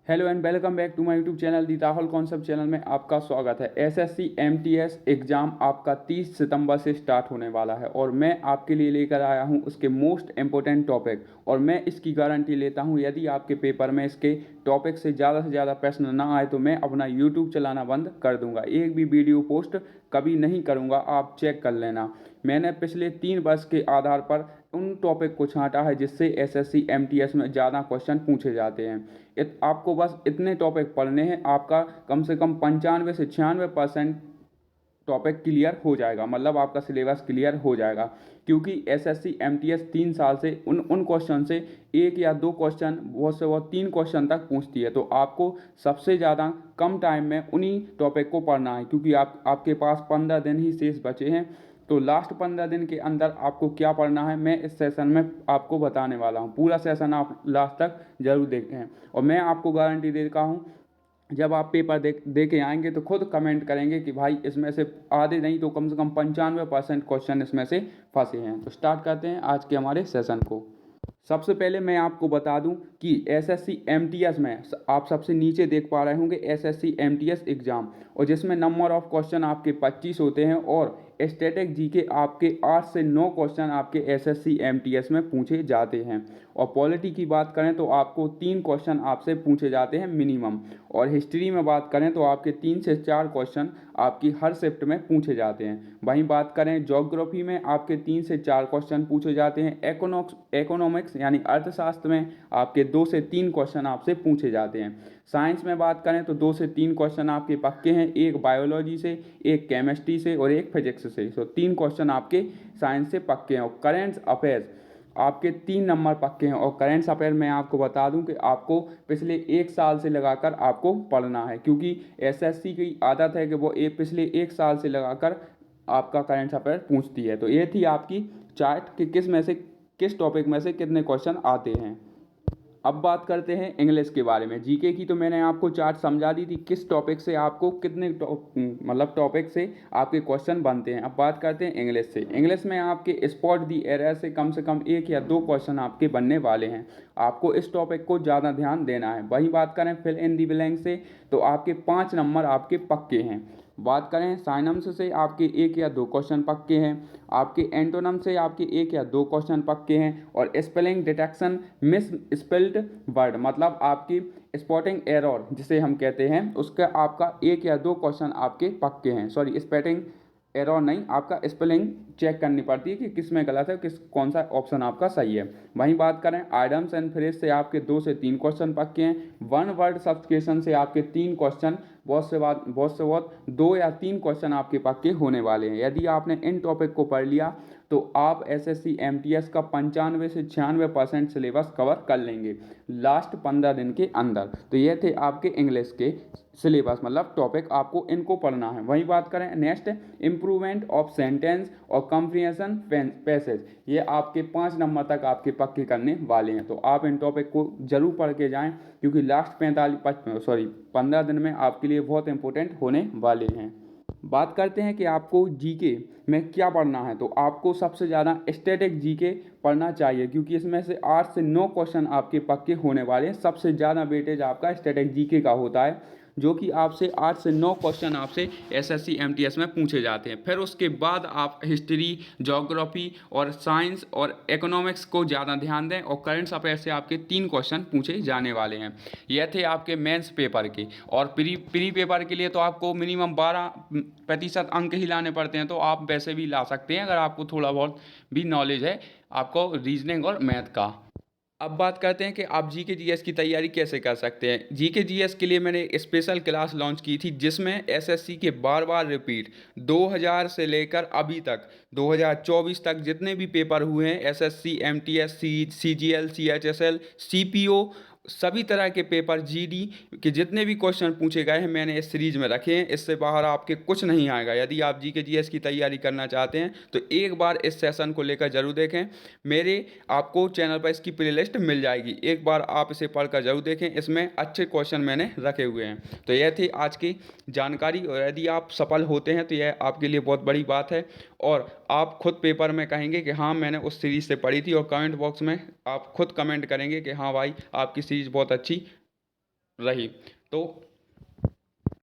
Hello and welcome back to my YouTube channel the Rahul concept channel में आपका स्वागत है। एसएससी एमटीएस एग्ज़ाम आपका 30 सितंबर से स्टार्ट होने वाला है और मैं आपके लिए लेकर आया हूं उसके मोस्ट इम्पोर्टेंट टॉपिक और मैं इसकी गारंटी लेता हूं यदि आपके पेपर में इसके टॉपिक से ज़्यादा प्रश्न ना आए तो मैं अपना यूट्यूब चलाना बंद कर दूंगा। एक भी वीडियो पोस्ट कभी नहीं करूंगा, आप चेक कर लेना। मैंने पिछले 3 वर्ष के आधार पर उन टॉपिक को छांटा है जिससे एसएससी एमटीएस में ज़्यादा क्वेश्चन पूछे जाते हैं। आपको बस इतने टॉपिक पढ़ने हैं, आपका कम से कम 95 से 96% टॉपिक क्लियर हो जाएगा, मतलब आपका सिलेबस क्लियर हो जाएगा। क्योंकि एसएससी एमटीएस 3 साल से उन क्वेश्चन से एक या दो क्वेश्चन, बहुत से बहुत 3 क्वेश्चन तक पूछती है। तो आपको सबसे ज़्यादा कम टाइम में उन्हीं टॉपिक को पढ़ना है, क्योंकि आपके पास 15 दिन ही शेष बचे हैं। तो लास्ट 15 दिन के अंदर आपको क्या पढ़ना है मैं इस सेशन में आपको बताने वाला हूँ। पूरा सेशन आप लास्ट तक जरूर देखें और मैं आपको गारंटी देता हूँ जब आप पेपर दे के आएंगे तो खुद कमेंट करेंगे कि भाई इसमें से आधे नहीं तो कम से कम 95% क्वेश्चन इसमें से फंसे हैं। तो स्टार्ट करते हैं आज के हमारे सेशन को। सबसे पहले मैं आपको बता दूं कि एसएससी एमटीएस में आप सबसे नीचे देख पा रहे होंगे एसएससी एमटीएस एग्ज़ाम, और जिसमें नंबर ऑफ क्वेश्चन आपके 25 होते हैं और स्टैटिक जीके आपके 8 से 9 क्वेश्चन आपके एसएससी एमटीएस में पूछे जाते हैं। और पॉलिटी की बात करें तो आपको 3 क्वेश्चन आपसे पूछे जाते हैं मिनिमम, और हिस्ट्री में बात करें तो आपके 3 से 4 क्वेश्चन आपकी हर शिफ्ट में पूछे जाते हैं। वहीं बात करें ज्योग्राफी में आपके 3 से 4 क्वेश्चन पूछे जाते हैं। इकोनॉमिक्स यानी अर्थशास्त्र में आपके 2 से 3 क्वेश्चन आपसे पूछे जाते हैं। साइंस में बात करें तो 2 से 3 क्वेश्चन आपके पक्के हैं, एक बायोलॉजी से, एक केमिस्ट्री से और एक फिजिक्स से। तो 3 क्वेश्चन आपके साइंस से पक्के हैं। और करेंट अफेयर्स आपके 3 नंबर पक्के हैं। और करेंट अफेयर में आपको बता दूं कि आपको पिछले 1 साल से लगाकर आपको पढ़ना है, क्योंकि एसएससी की आदत है कि वो पिछले 1 साल से लगाकर आपका करेंट अफेयर पूछती है। तो ये थी आपकी चार्ट कि किस टॉपिक में से कितने क्वेश्चन आते हैं। अब बात करते हैं इंग्लिश के बारे में। जीके की तो मैंने आपको चार्ट समझा दी थी, किस टॉपिक से आपको कितने मतलब टॉपिक से आपके क्वेश्चन बनते हैं। अब बात करते हैं इंग्लिश से। इंग्लिश में आपके स्पॉट दी एरर से कम 1 या 2 क्वेश्चन आपके बनने वाले हैं। आपको इस टॉपिक को ज़्यादा ध्यान देना है। वहीं बात करें फिल इन दी ब्लैंक से तो आपके 5 नंबर आपके पक्के हैं। बात करें साइनम्स से आपके 1 या 2 क्वेश्चन पक्के हैं। आपके एंटोनम से आपके 1 या 2 क्वेश्चन पक्के हैं। और spelling detection miss spelled word, मतलब आपकी स्पॉटिंग एरर जिसे हम कहते हैं, उसका आपका 1 या 2 क्वेश्चन आपके पक्के हैं। सॉरी, स्पेलिंग एरर नहीं, आपका स्पेलिंग चेक करनी पड़ती है कि किस में गलत है, कौन सा ऑप्शन आपका सही है। वहीं बात करें आइडम्स एंड फ्रेज से आपके 2 से 3 क्वेश्चन पक्के हैं। वन वर्ड सब्स्टिट्यूशन से आपके 3 क्वेश्चन, बहुत से बहुत 2 या 3 क्वेश्चन आपके पक्के होने वाले हैं। यदि आपने इन टॉपिक को पढ़ लिया तो आप एसएससी एमटीएस का 95 से 96% सिलेबस कवर कर लेंगे लास्ट 15 दिन के अंदर। तो ये थे आपके इंग्लिश के सिलेबस, मतलब टॉपिक आपको इनको पढ़ना है। वही बात करें नेक्स्ट, इम्प्रूवमेंट ऑफ सेंटेंस और कंप्रीहेंशन पैसेज, ये आपके 5 नंबर तक आपके पक्के करने वाले हैं। तो आप इन टॉपिक को जरूर पढ़ के जाएं, क्योंकि लास्ट 15 दिन में आपके लिए बहुत इंपॉर्टेंट होने वाले हैं। बात करते हैं कि आपको जीके में क्या पढ़ना है। तो आपको सबसे ज़्यादा स्टैटिक जीके पढ़ना चाहिए, क्योंकि इसमें से 8 से 9 क्वेश्चन आपके पक्के होने वाले हैं। सबसे ज़्यादा वेटेज आपका स्टैटिक जीके का होता है, जो कि आपसे 8 से 9 क्वेश्चन आपसे एसएससी एमटीएस में पूछे जाते हैं। फिर उसके बाद आप हिस्ट्री, ज्योग्राफी और साइंस और इकोनॉमिक्स को ज़्यादा ध्यान दें। और करंट अफेयर से आपके 3 क्वेश्चन पूछे जाने वाले हैं। यह थे आपके मेंस पेपर के। और प्री पेपर के लिए तो आपको मिनिमम 12% अंक ही लाने पड़ते हैं, तो आप वैसे भी ला सकते हैं अगर आपको थोड़ा बहुत भी नॉलेज है आपको रीजनिंग और मैथ का। अब बात करते हैं कि आप जीके जीएस की तैयारी कैसे कर सकते हैं। जीके जीएस के लिए मैंने एक स्पेशल क्लास लॉन्च की थी, जिसमें एसएससी के बार रिपीट 2000 से लेकर अभी तक 2024 तक जितने भी पेपर हुए हैं, SSC MTS, CGL, CHSL, CPO, सभी तरह के पेपर, जीडी के जितने भी क्वेश्चन पूछे गए हैं मैंने इस सीरीज में रखे हैं। इससे बाहर आपके कुछ नहीं आएगा। यदि आप जीके जीएस की तैयारी करना चाहते हैं तो एक बार इस सेशन को लेकर जरूर देखें। मेरे आपको चैनल पर इसकी प्लेलिस्ट मिल जाएगी, एक बार आप इसे पढ़कर जरूर देखें। इसमें अच्छे क्वेश्चन मैंने रखे हुए हैं। तो यह थी आज की जानकारी, और यदि आप सफल होते हैं तो यह आपके लिए बहुत बड़ी बात है। और आप खुद पेपर में कहेंगे कि हाँ मैंने उस सीरीज से पढ़ी थी, और कमेंट बॉक्स में आप खुद कमेंट करेंगे कि हाँ भाई आपकी सीरीज बहुत अच्छी रही। तो